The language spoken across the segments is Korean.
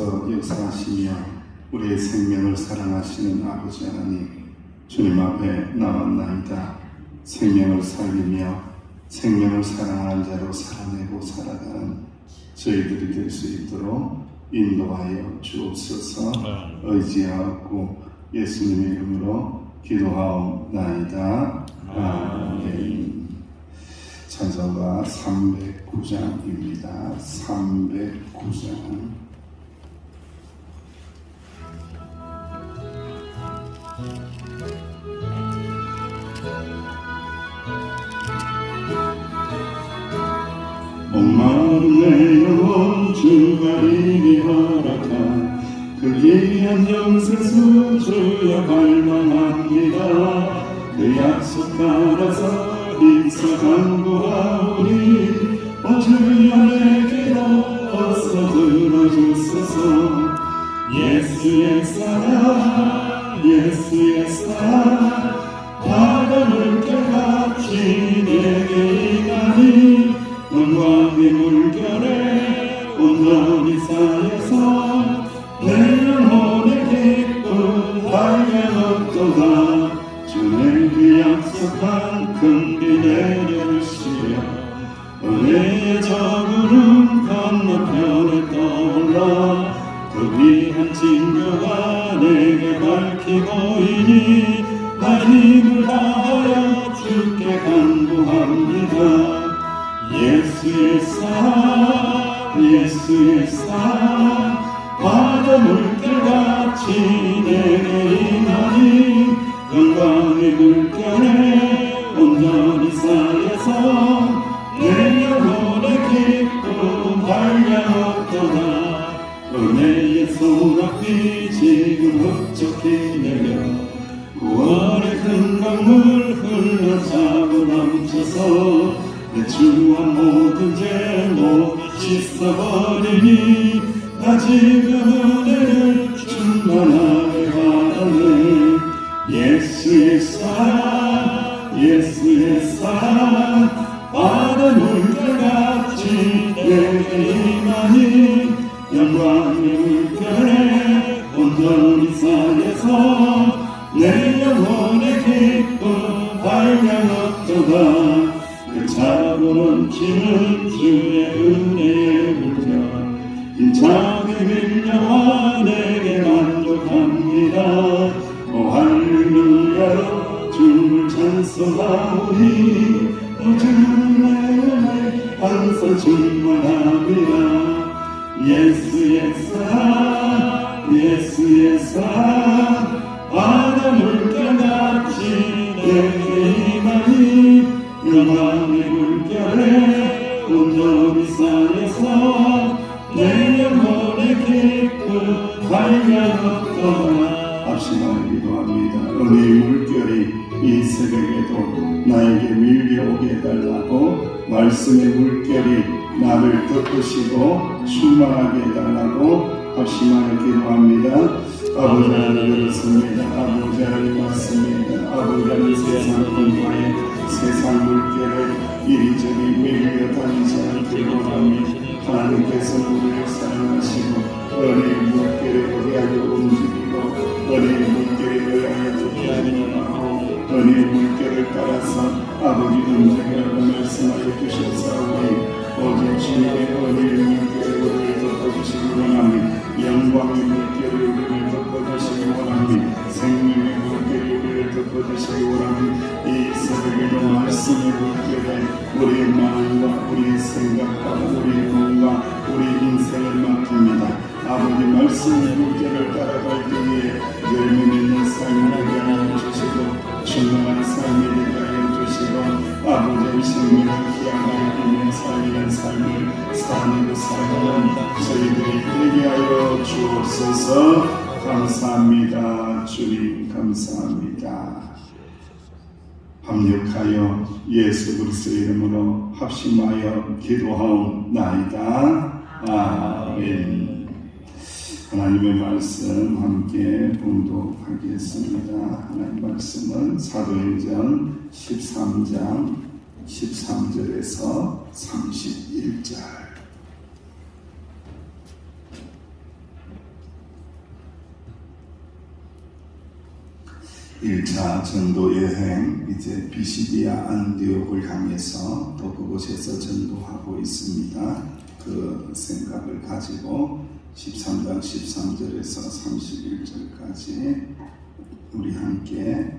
가운데서 역사하시며 우리의 생명을 사랑하시는 아버지 하나님, 주님 앞에 나왔나이다. 생명을 살리며 생명을 사랑하는 자로 살아내고 살아가는 저희들이 될 수 있도록 인도하여 주옵소서. 의지하고 예수님의 이름으로 기도하옵나이다. 아멘. 찬송가 309장입니다. 309장. 목마른 내 영혼 주가 이리 허락한 그 귀한 영생수 주여 갈망합니다. 그 약속 따라서 힘써 간구하오니 주여 내게로 어서 들어주소서. 예수의 사랑 예수의 사랑 바다 물결같이 내게 임하니 영광의 물결에 온전히 쌓여서 내 영혼의 기쁨 발견없도다. 주의 그 약속한 큰 비 내려주시려 은혜의 저구름 건너편에 떠올라 그 귀한 징조가 내게 밝히고이니 나 힘을 다하여 주께 간구합니다. 예수의 사랑 예수의 사랑 바다 물결같이 내게 임하니 영광의 물결에 온전히 쌓여서 내 영혼의 기쁨 발견없도다. 은혜의 소낙비 지금 흡족히 내려 구원의 큰 강물 흘러차고 넘쳐서 내 주와 모든 죄 모두 씻어버리니 나 지금 은혜를 충만하게 받았네. 예수의 사랑 예수의 사랑 바다 물결같이 내게 임하니 영광의 물결에 온전히 쌓여서 내 영혼의 기쁨 발견없도다. 그 차고 넘치는 주의 은혜의 물결 힘차게 밀려와 내게 만족합니다. 오 할렐루야로 주를 찬송하오니 주는 내 은혜 항상 충만합니다. 예수의 사랑 예수의 사랑 바다 물결같이 내게 임하니 영광의 물결에 온전히 쌓여서 내 영혼의 기쁨 발견없도다. 합심하여 기도합니다. 은혜의 물결이 이 새벽에도 나에게 밀려오게 해달라고 말씀의 물결이 나를 덮으시고 충만하게 해달라고 합심하여 기도합니다. 아버지 하나님 그렇습니다. 아버지 하나님 맞습니다. 아버지 하나님 세상 공부에 세상 물결에 이리저리 밀려 다니지 않기를 원합니다. 하나님께서는 우리를 사랑하시고 은혜의 물결에 의하여 움직이고 은혜의 물결에 의하여 듣게 하고 은혜의 물결을 따라서 아버지 움직이라고 말씀하여 주셨사오니 오직 주님의 은혜의 물결에 우리를 덮어주시기 원합니다. 영광의 물결에 우리를 덮어주시기 원합니다. 생명의 물결에 우리를 덮어주시기 원합니다. 이 새벽에도 말씀의 물결에 우리의 마음과 우리의 생각과 우리의 몸과 우리의 인생을 맡깁니다. 아버지 말씀의 물결을 따라갈 때에 열매 맺는 삶을 되게 하여 주시고 충만한 삶이 되게 하여 주시고 아버지의 생명을 희망하여 살리는 삶을 사는 살아가는 저희들이 되게 하여 주옵소서. 감사합니다. 주님 감사합니다. 합력하여 예수 그리스도의 이름으로 합심하여 기도하옵나이다. 아멘. 하나님의 말씀 함께 봉독하겠습니다. 하나님의 말씀은 사도행전 13장 13절에서 31절. 1차 전도 여행 이제 비시디아 안디옥을 향해서 또 그곳에서 전도하고 있습니다. 그 생각을 가지고 13장 13절에서 31절까지 우리 함께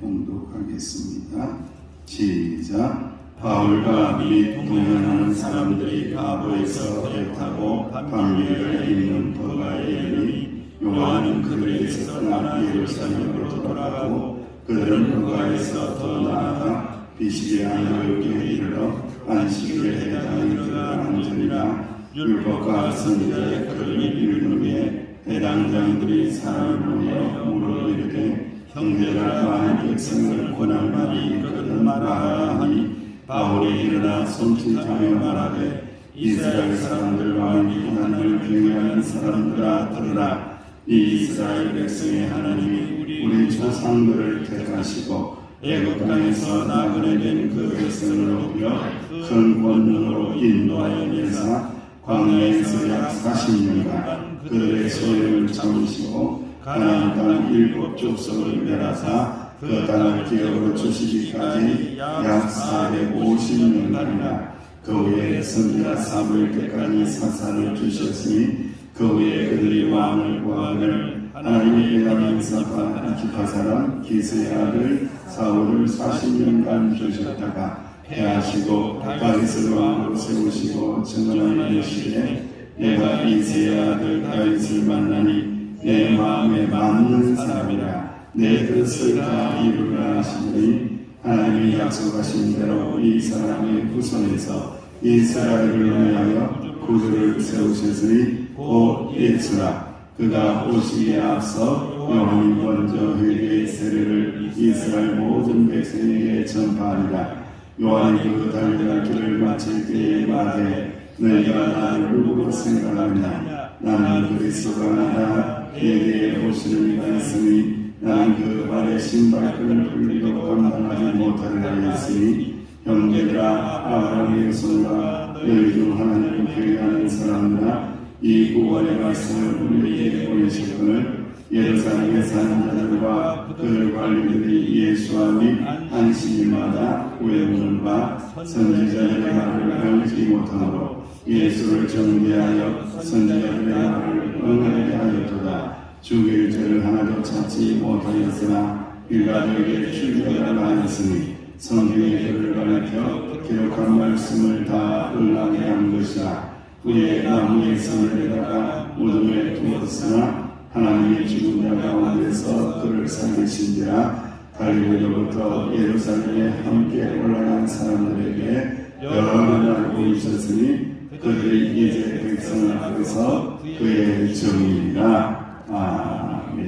봉독하겠습니다. 시작. 바울과 및 동행하는 사람들이 바보에서 배 타고 밤길을 잇는 버가에 이르니 요한은 그들에게서 떠나 예루살렘으로 돌아가고 그들은 버가에서 더 나아가 비시디아 안디옥에 이르러 안식일에 해당이 들어가는지라. 율법과 선지자의 글을 읽은 후에 해당장들이 사람을 모여 물어 이르되 형제라 많은 백성을 권할 말이 있거든 말하라 하니 바울이 일어나 손짓하며 말하되 이스라엘 사람들과 하나님을 경외하는 사람들아 들으라. 이 이스라엘 백성의 하나님이 우리 조상들을 택하시고 애굽 땅에서 나그네된 그 백성을 높여 큰 권능으로 인도하여 내사 광야에서 약 40년간 그들의 소욕을 참으시고 가나안 땅 7 족속을 멸하사 그 땅을 기업으로 주시기까지 약 450년간이나 그 후에 선지자 사무엘 때까지 사사를 주셨으니 그 후에 그들이 왕을 구하기를 하나님의 대한 사파 안티파 사람 기스의 아들 사울을 40년간 주셨다가 패하시고 다윗을 왕으로 세우시고 정언하여 이르시되 내가 이새의 아들 다윗을 만나니 내 마음에 맞는 사람이라 내 뜻을 다 이루라 하시니 하나님이 약속하신 대로 이 사람의 후손에서 이스라엘을 위하여 구주를 세우셨으니 곧 예수라. 그가 오시기에 앞서 요한이 먼저 회개의 세례를 이스라엘 모든 백성에게 전파하니라. 요한이 그 달려갈 길을 마칠 때에 말해 너희가 나를 누구로 생각하느냐. 나는 그리스도가 아니라 내게 오시는 이가 있으니 나는 그 발에 신발끈을 풀리도 감당하지 못하리라 했으니 형제들아 아브라함의 손과 너희 중 하나님을 경외하는 사람들아 이 구원의 말씀을 우리에게 보내셨거늘 예루살렘에 사는 자들과 그 관리들이 예수와 및 안식일마다 외우는 바 선지자들의 말을 알지 못하므로 예수를 정죄하여 선지자들의 말을 응하게 하였도다. 죽일 죄를 하나도 찾지 못하였으나 빌라도에게 출교를 하였으니 성경의 글을 가르쳐 기록한 말씀을 다 응하게 한 것이라. 후에 나무의 성에다가 무덤에 두었으나 하나님의 죽은 자 가운데서 그를 살리신지라. 갈릴리로부터 예루살렘에 함께 올라간 사람들에게 여러 날 보이셨으니 그들이 이제 백성 앞에서 그의 정의이라. 아멘.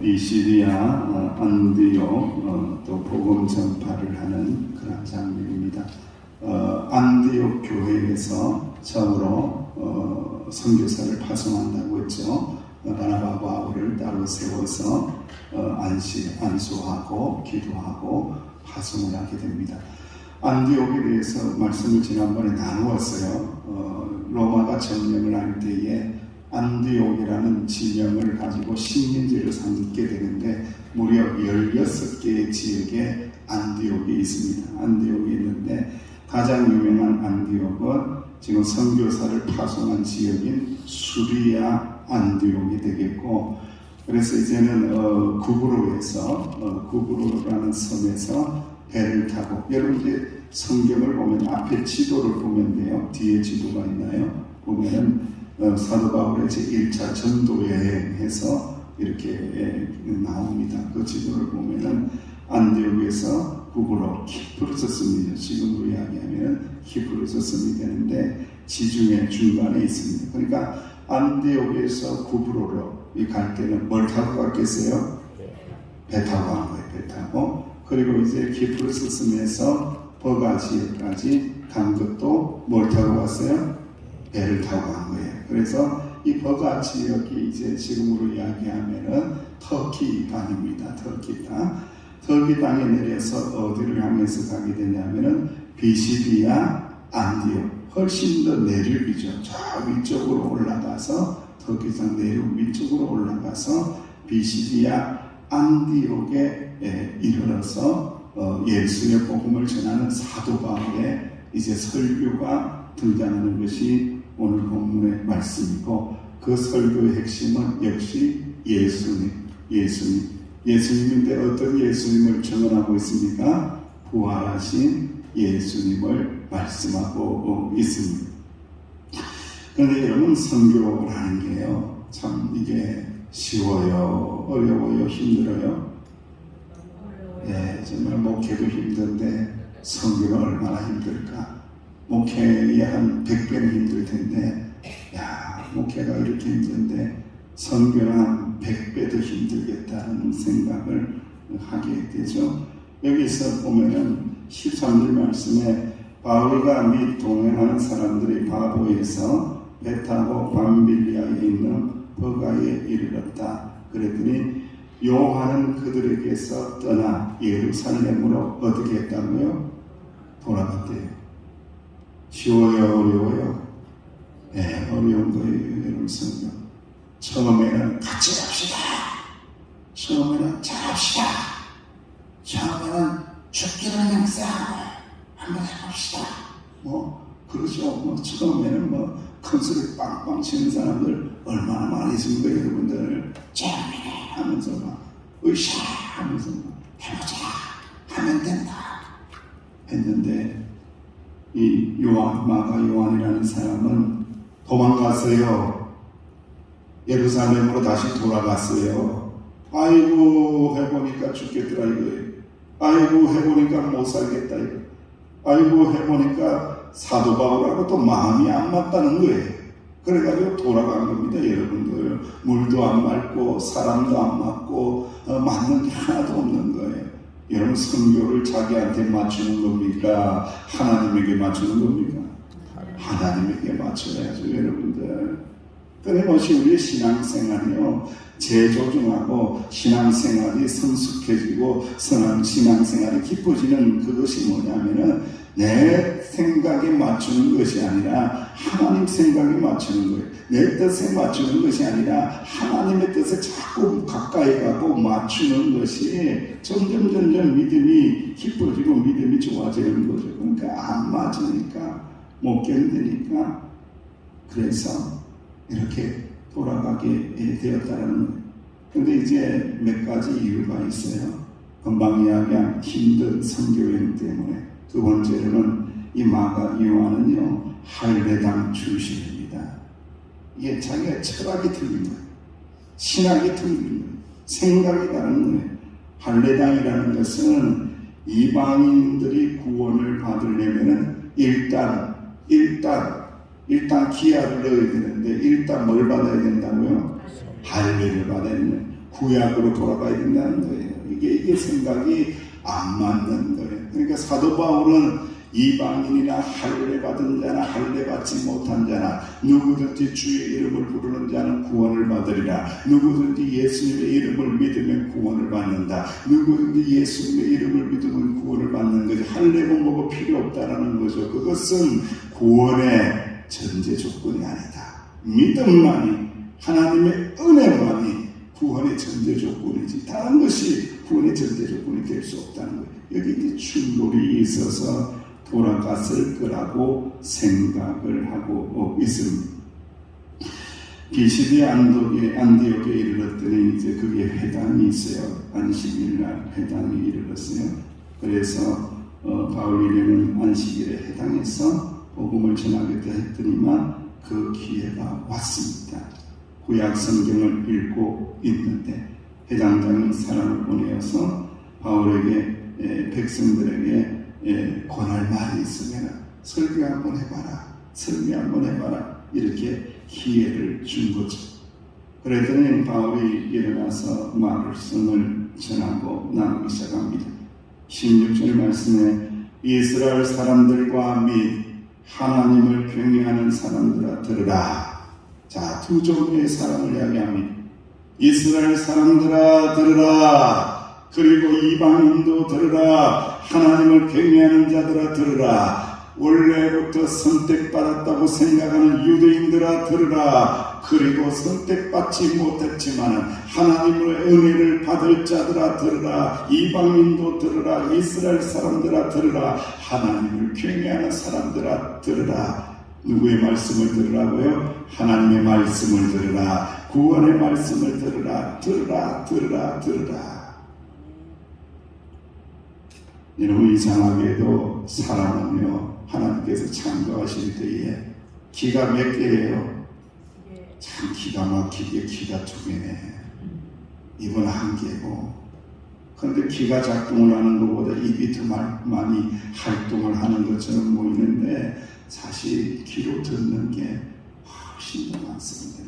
비시디아 안디옥 또 복음 전파를 하는 그런 장면입니다. 안디옥 교회에서 처음으로 선교사를 파송한다고 했죠. 바나바 바울을 따로 세워서 안수하고 기도하고 파송을 하게 됩니다. 안디옥에 대해서 말씀을 지난번에 나누었어요. 로마가 점령을 할 때에 안디옥이라는 지명을 가지고 식민지를 삼게 되는데 무려 16개의 지역에 안디옥이 있습니다. 안디옥이 있는데 가장 유명한 안디옥은 지금 선교사를 파송한 지역인 수리아 안디옥이 되겠고, 그래서 이제는 구브로라는 섬에서 배를 타고, 여러분 이제 성경을 보면 앞에 지도를 보면 돼요. 뒤에 지도가 있나요? 보면은 사도 바울의 제1차 전도 여행에서 이렇게 나옵니다. 그 지도를 보면은 안디옥에서 구브로 키프로스 섬이죠. 지금으로 이야기하면 키프로스 섬이 되는데 지중해 중간에 있습니다. 그러니까 안디옥에서 구브로로 갈 때는 뭘 타고 갔겠어요? 배 타고 간 거예요. 배 타고. 그리고 이제 키프로스 섬에서 버가 지역까지 간 것도 뭘 타고 갔어요? 배를 타고 간 거예요. 그래서 이 버가 지역이 이제 지금으로 이야기하면은 터키 땅입니다. 터키 땅. 터키 땅에 내려서 어디를 향해서 가게 되냐면은 비시디아 안디옥. 훨씬 더 내륙이죠. 저 위쪽으로 올라가서 터키 땅 내륙 위쪽으로 올라가서 비시디아 안디옥에 이르러서 예수의 복음을 전하는 사도 바울의 이제 설교가 등장하는 것이 오늘 본문의 말씀이고, 그 설교의 핵심은 역시 예수님인데 어떤 예수님을 증언하고 있습니까? 부활하신 예수님을 말씀하고 있습니다. 그런데 여러분, 선교라는 게요, 참 이게 쉬워요, 어려워요, 힘들어요? 네, 정말 목회도 힘든데 선교가 얼마나 힘들까? 목회에 한 100배는 힘들 텐데, 야, 목회가 이렇게 힘든데 선교는 한 100배 더 힘들겠다는 생각을 하게 되죠. 여기서 보면은 13절 말씀에 바울과 및 동행하는 사람들이 바보에서 배 타고 밤빌리아에 있는 버가에 이르렀다. 그랬더니 요한은 그들에게서 떠나 예루살렘으로 어떻게 했다고요? 돌아갔대요. 쉬워요, 어려워요? 네, 어려운 거예요, 여러분. 성경 처음에는 같이 합시다. 처음에는 잘합시다. 처음에는 죽기를 맹세하고 한번 해봅시다. 그렇죠. 처음에는 큰 소리 빵빵 치는 사람들 얼마나 많이 있습니까, 여러분들? 처음에는 하면서 으쌰 하면서 해보자 하면 된다 했는데, 이 마가 요한이라는 사람은 도망갔어요. 예루살렘으로 다시 돌아갔어요. 아이고, 해보니까 죽겠더라 이거예요. 아이고, 해보니까 못 살겠다 이거. 아이고, 해보니까 사도 바울하고 또 마음이 안 맞다는 거예요. 그래가지고 돌아간 겁니다, 여러분들. 물도 안 맑고 사람도 안 맞고 맞는 게 하나도 없는 거예요. 여러분, 선교를 자기한테 맞추는 겁니까? 하나님에게 맞추는 겁니까? 하나님에게 맞춰야죠, 여러분들. 끊임없이 우리의 신앙생활이요, 재조정하고 신앙생활이 성숙해지고 신앙생활이 깊어지는 그것이 뭐냐면은 내 생각에 맞추는 것이 아니라 하나님 생각에 맞추는 거예요. 내 뜻에 맞추는 것이 아니라 하나님의 뜻에 자꾸 가까이 가고 맞추는 것이 점점 믿음이 깊어지고 믿음이 좋아지는 거죠. 그러니까 안 맞으니까, 못 견디니까, 그래서 이렇게 돌아가게 되었다는 거예요. 근데 이제 몇 가지 이유가 있어요. 금방 이야기한 힘든 선교여행 때문에. 두 번째로는 이 마가 요한은요, 할례당 출신입니다. 이게 자기가 철학이 틀린 거예요. 신학이 틀린 거예요. 생각이 다른 거예요. 할례당이라는 것은 이방인들이 구원을 받으려면은 일단 기아를 넣어야 되는데, 일단 뭘 받아야 된다고요? 할례를 받아야 되는, 구약으로 돌아가야 된다는 거예요. 이게 생각이 안 맞는 거예요. 그러니까 사도 바울은 이방인이나 할례 받은 자나 할례 받지 못한 자나 누구든지 주의 이름을 부르는 자는 구원을 받으리라. 누구든지 예수님의 이름을 믿으면 구원을 받는다. 누구든지 예수님의 이름을 믿으면 구원을 받는 거지. 할례고 뭐고 필요 없다라는 거죠. 그것은 구원의 전제 조건이 아니다. 믿음만이, 하나님의 은혜만이 구원의 전제 조건이지, 다른 것이 구원의 전제 조건이 될 수 없다는 거예요. 여기 이제 충돌이 있어서 돌아갔을 거라고 생각을 하고 있습니다. 비시디아 안디옥에 이르렀더니 이제 거기에 회당이 있어요. 안식일날 회당에 이르렀어요. 그래서 바울이라는 안식일에 회당에서 복음을 전하겠다 했더니만 그 기회가 왔습니다. 구약 성경을 읽고 있는데 회당장이 사람을 보내어서 바울에게, 백성들에게 권할 말이 있으면 설교 한번 해봐라 이렇게 기회를 준 거죠. 그랬더니 바울이 일어나서 말씀을 전하고 나누기 시작합니다. 16절 말씀에 이스라엘 사람들과 및 하나님을 경외하는 사람들아 들으라. 자, 두 종류의 사람을 이야기합니다. 이스라엘 사람들아 들으라. 그리고 이방인도 들으라. 하나님을 경외하는 자들아 들으라. 원래부터 선택받았다고 생각하는 유대인들아 들으라. 그리고 선택받지 못했지만 하나님의 은혜를 받을 자들아 들으라. 이방인도 들으라. 이스라엘 사람들아 들으라. 하나님을 경외하는 사람들아 들으라. 누구의 말씀을 들으라고요? 하나님의 말씀을 들으라. 구원의 말씀을 들으라. 들으라. 들으라. 들으라. 여러분, 이상하게도 사람은요, 하나님께서 창조하실 때에 기가 몇 개예요? 참 기가 막히게 기가 두 개네. 입은 한 개고. 그런데 기가 작동을 하는 것보다 입이 더 많이 활동을 하는 것처럼 보이는데 사실 귀로 듣는 게 훨씬 더 많습니다.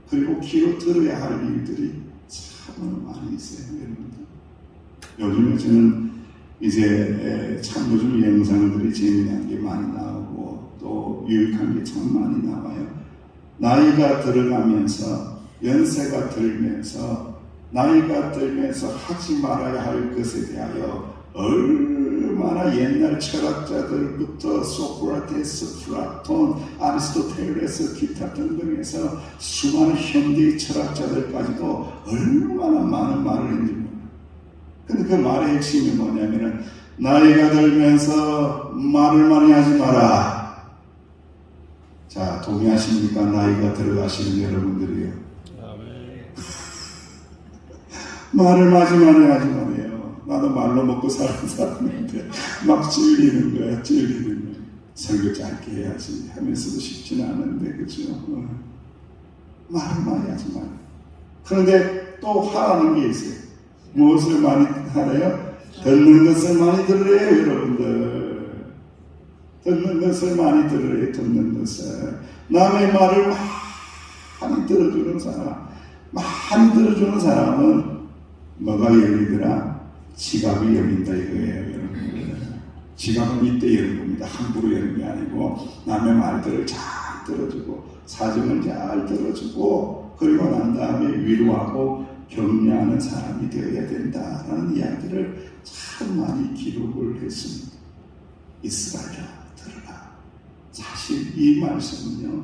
그리고 귀로 들어야 할 일들이 참 많이 있어요. 여러분들. 요즘에 저는 이제 참 요즘 영상들이 재미난 게 많이 나오고 또 유익한 게 참 많이 나와요. 나이가 들어가면서 연세가 들면서 나이가 들면서 하지 말아야 할 것에 대하여 얼마나 옛날 철학자들부터 소크라테스, 플라톤, 아리스토텔레스, 기타 등등에서 수많은 현대의 철학자들까지도 얼마나 많은 말을 했는지 모릅니다. 근데 그 말의 핵심이 뭐냐면은 나이가 들면서 말을 많이 하지 마라. 자, 동의하십니까? 나이가 들어가시는 여러분들이요. 말을 많이 하지 말아요. 나도 말로 먹고 사는 사람인데 막 찔리는 거야. 설교 짧게 해야지 하면서도 쉽지는 않은데, 그렇죠? 말을 많이 하지 말아요. 그런데 또 하라는 게 있어요. 무엇을 많이 하래요? 듣는 것을 많이 들으래요, 여러분들. 듣는 것을 많이 들으래요, 듣는 것을. 남의 말을 많이 들어주는 사람은 뭐가 열리더라? 지갑이 열린다 이거예요, 여러분들. 지갑은 이때 열린 겁니다. 함부로 열린 게 아니고 남의 말들을 잘 들어주고 사정을 잘 들어주고 그리고 난 다음에 위로하고 격려하는 사람이 되어야 된다라는 이야기를 참 많이 기록을 했습니다. 이스라엘아 들으라. 사실 이 말씀은요,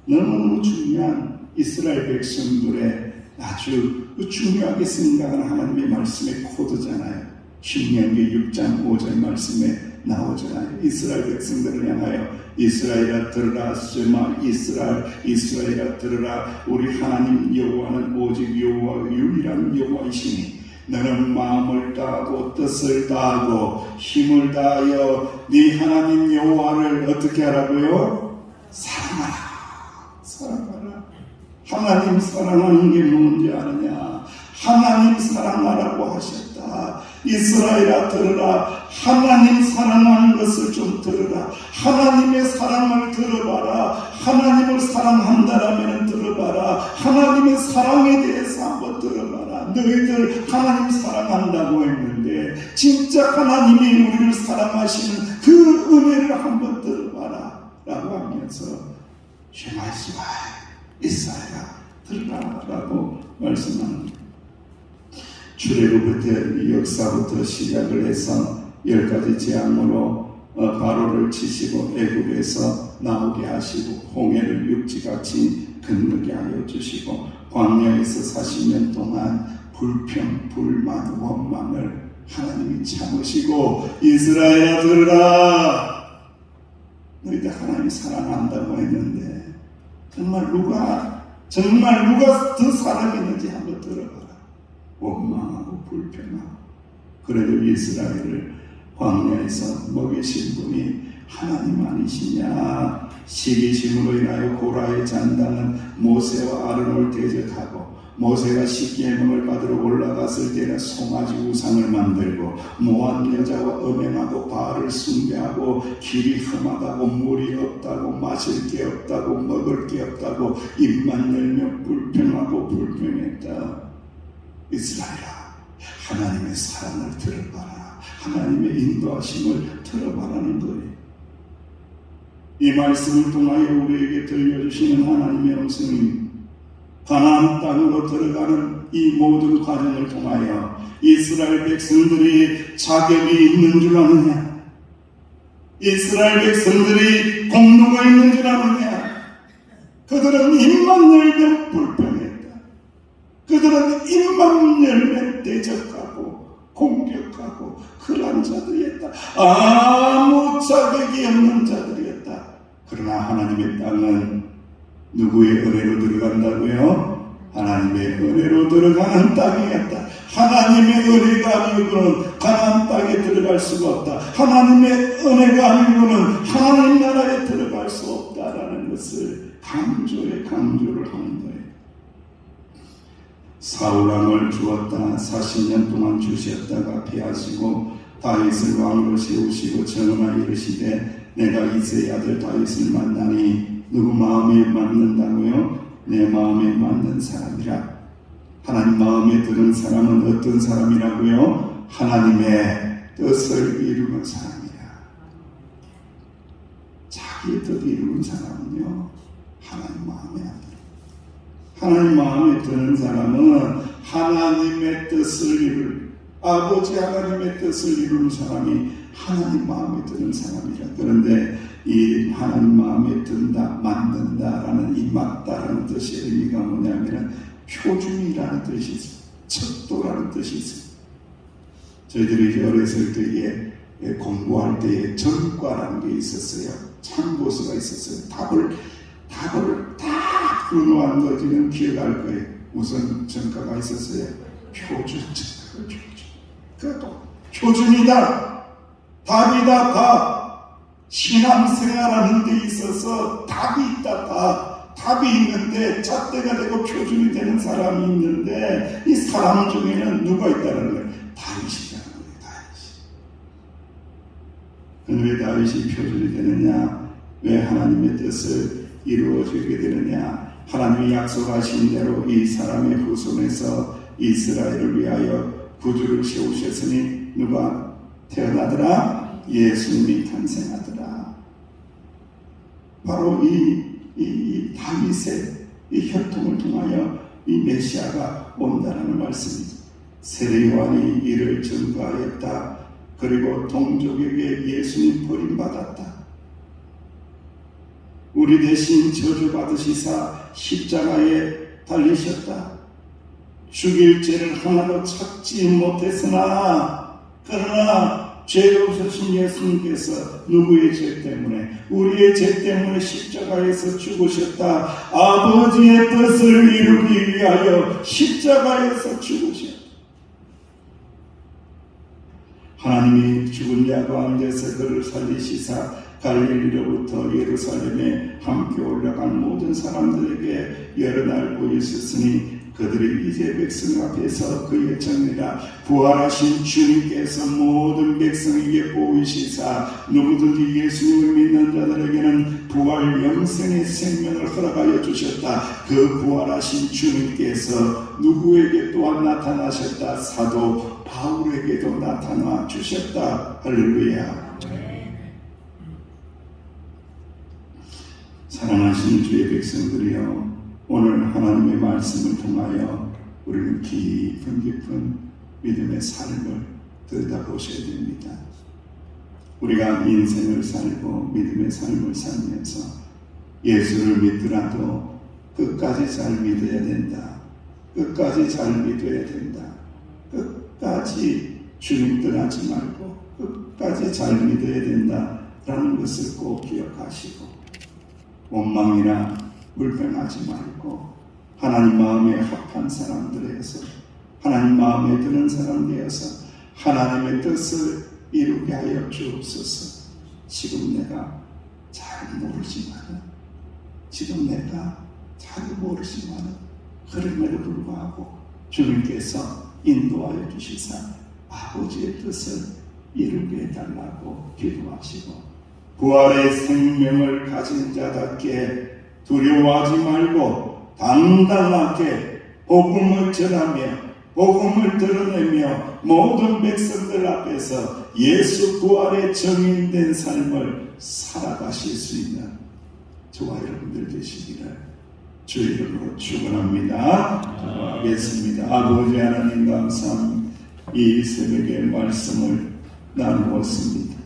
너무너무 중요한 이스라엘 백성들의 아주 중요하게 생각하는 하나님의 말씀의 코드잖아요. 신명기 6장 5절 말씀에 나오잖아요. 이스라엘 백성들을 향하여 이스라엘아 들으라. 스마 이스라엘아 들으라. 우리 하나님 여호와는 오직 여호와 유일한 여호와이시니 너는 마음을 다하고 뜻을 다하고 힘을 다하여 네 하나님 여호와를 어떻게 하라고요? 사랑하라. 하나님 사랑하는 게 뭔지 아느냐? 하나님 사랑하라고 하셨다. 이스라엘아 들으라. 하나님 사랑하는 것을 좀 들으라. 하나님의 사랑을 들어봐라. 하나님을 사랑한다라면 들어봐라. 하나님의 사랑에 대해서 한번 들어봐라. 너희들 하나님 사랑한다고 했는데 진짜 하나님이 우리를 사랑하시는 그 은혜를 한번 들어봐라 라고 하면서 쉐마 이스라엘아 들으라 라고 말씀합니다. 출애굽부터 역사부터 시작을 해서 10가지 재앙으로 바로를 치시고 애굽에서 나오게 하시고 홍해를 육지같이 건너게 하여 주시고 광야에서 40년 동안 불평, 불만, 원망을 하나님이 참으시고 이스라엘아 들으라. 너희들 하나님 사랑한다고 했는데 정말 누가 더 사랑했는지 한번 들어봐라. 원망하고 불평하고. 그래도 이스라엘을 광야에서 먹이신 분이 하나님 아니시냐? 시기심으로 인하여 고라의 잔당은 모세와 아론을 대적하고 모세가 십계명을 받으러 올라갔을 때는 송아지 우상을 만들고 모압 여자와 음행하고 바알을 숭배하고 길이 험하다고 물이 없다고 마실 게 없다고 먹을 게 없다고 입만 열면 불평하고 불평했다. 이스라엘아, 하나님의 사랑을 들어봐라. 하나님의 인도하심을 들어봐라는 거예요. 이 말씀을 통하여 우리에게 들려주시는 하나님의 음성이 가나안 땅으로 들어가는 이 모든 과정을 통하여 이스라엘 백성들이 자격이 있는 줄 아느냐? 이스라엘 백성들이 공로가 있는 줄 아느냐? 그들은 입만 열면 불평했다. 그들은 입만 열면 대적하고 공격하고 그러한 자들이었다. 아무 자격이 없는 자들이었다. 그러나 하나님의 땅은 누구의 은혜로 들어간다고요? 하나님의 은혜로 들어가는 땅이었다. 하나님의 은혜가 아니고는 가나안 땅에 들어갈 수가 없다. 하나님의 은혜가 아니고는 하나님 나라에 들어갈 수 없다라는 것을 강조를 하는 거예요. 사울왕을 주었다. 40년 동안 주셨다가 패하시고 다윗을 왕으로 세우시고 정하여 이르시되 내가 이새의 아들 다윗을 만나니 누구 마음에 맞는다고요? 내 마음에 맞는 사람이라. 하나님 마음에 드는 사람은 어떤 사람이라고요? 하나님의 뜻을 이루는 사람이라. 자기의 뜻 이루는 사람은요, 하나님 마음에 안 들어요. 하나님 마음에 드는 사람은 하나님의 뜻을 이룰, 아버지 하나님의 뜻을 이루는 사람이 하나님 마음에 드는 사람이라. 그런데 이 하나님 마음에 든다, 맞는다라는 이 맞다라는 뜻의 의미가 뭐냐면 표준이라는 뜻이 있어요. 척도라는 뜻이 있어요. 저희들이 어렸을 때에 공부할 때에 전과라는 게 있었어요. 참고서가 있었어요. 답을 다 풀어놓은 거 지금 기억할 거예요. 무슨 전과가 있었어요? 표준. 그것도 표준이다. 답이다. 답. 신앙생활하는 데 있어서 답이 있다. 답이 있는데 잣대가 되고 표준이 되는 사람이 있는데 이 사람 중에는 누가 있다는 거예요? 다윗이라는 거예요. 다윗이. 그런데 왜 다윗이 표준이 되느냐? 왜 하나님의 뜻을 이루어지게 되느냐? 하나님이 약속하신 대로 이 사람의 후손에서 이스라엘을 위하여 구주를 세우셨으니 누가 태어나더라? 예수님이 탄생하더라. 바로 이 다윗의 이 혈통을 통하여 이 메시아가 온다라는 말씀이죠. 세례 요한이 이를 증거하였다. 그리고 동족에게 예수님 버림받았다. 우리 대신 저주받으시사 십자가에 달리셨다. 죽일 죄를 하나도 찾지 못했으나 그러나 죄 없으신 예수님께서 누구의 죄 때문에? 우리의 죄 때문에 십자가에서 죽으셨다. 아버지의 뜻을 이루기 위하여 십자가에서 죽으셨다. 하나님이 죽은 자 가운데서 그를 살리시사 갈릴리로부터 예루살렘에 함께 올라간 모든 사람들에게 여러 날 보이셨으니 그들이 이제 백성 앞에서 그의 정리라. 부활하신 주님께서 모든 백성에게 보이시사 누구든지 예수님을 믿는 자들에게는 부활 영생의 생명을 허락하여 주셨다. 그 부활하신 주님께서 누구에게 또한 나타나셨다. 사도 바울에게도 나타나 주셨다. 할렐루야. 사랑하시는 주의 백성들이여, 오늘 하나님의 말씀을 통하여 우리는 깊은 믿음의 삶을 들여다보셔야 됩니다. 우리가 인생을 살고 믿음의 삶을 살면서 예수를 믿더라도 끝까지 잘 믿어야 된다. 끝까지 잘 믿어야 된다. 끝까지 주님 떠나지 말고 끝까지 잘 믿어야 된다라는 것을 꼭 기억하시고, 원망이나 불평하지 말고 하나님 마음에 합한 사람 되어서, 하나님 마음에 드는 사람 되어서 하나님의 뜻을 이루게 하여 주옵소서. 지금 내가 잘 모르지만 그럼에도 불구하고 주님께서 인도하여 주시사 아버지의 뜻을 이루게 해달라고 기도하시고, 부활의 생명을 가진 자답게 두려워하지 말고 당당하게 복음을 전하며 복음을 드러내며 모든 백성들 앞에서 예수 부활의 증인된 삶을 살아가실 수 있는 저와 여러분들 되시기를 주 이름으로 축원합니다. 기도하겠습니다. 아버지 하나님 감사합니다. 이 새벽의 말씀을 나누었습니다.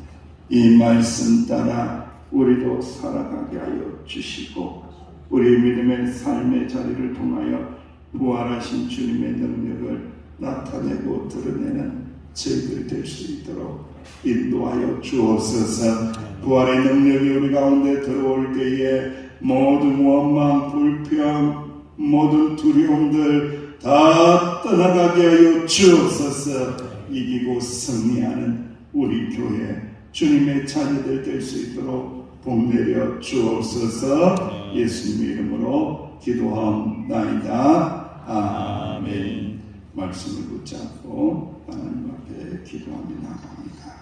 이 말씀 따라 우리도 살아가게 하여 주시고 우리 믿음의 삶의 자리를 통하여 부활하신 주님의 능력을 나타내고 드러내는 저희들 될 수 있도록 인도하여 주옵소서. 부활의 능력이 우리 가운데 들어올 때에 모든 원망, 불평, 모든 두려움들 다 떠나가게 하여 주옵소서. 이기고 승리하는 우리 교회 주님의 자녀들 될 수 있도록 복 내려 주옵소서. 예수님의 이름으로 기도하옵나이다. 아멘. 말씀을 붙잡고 하나님 앞에 기도하며 나갑니다.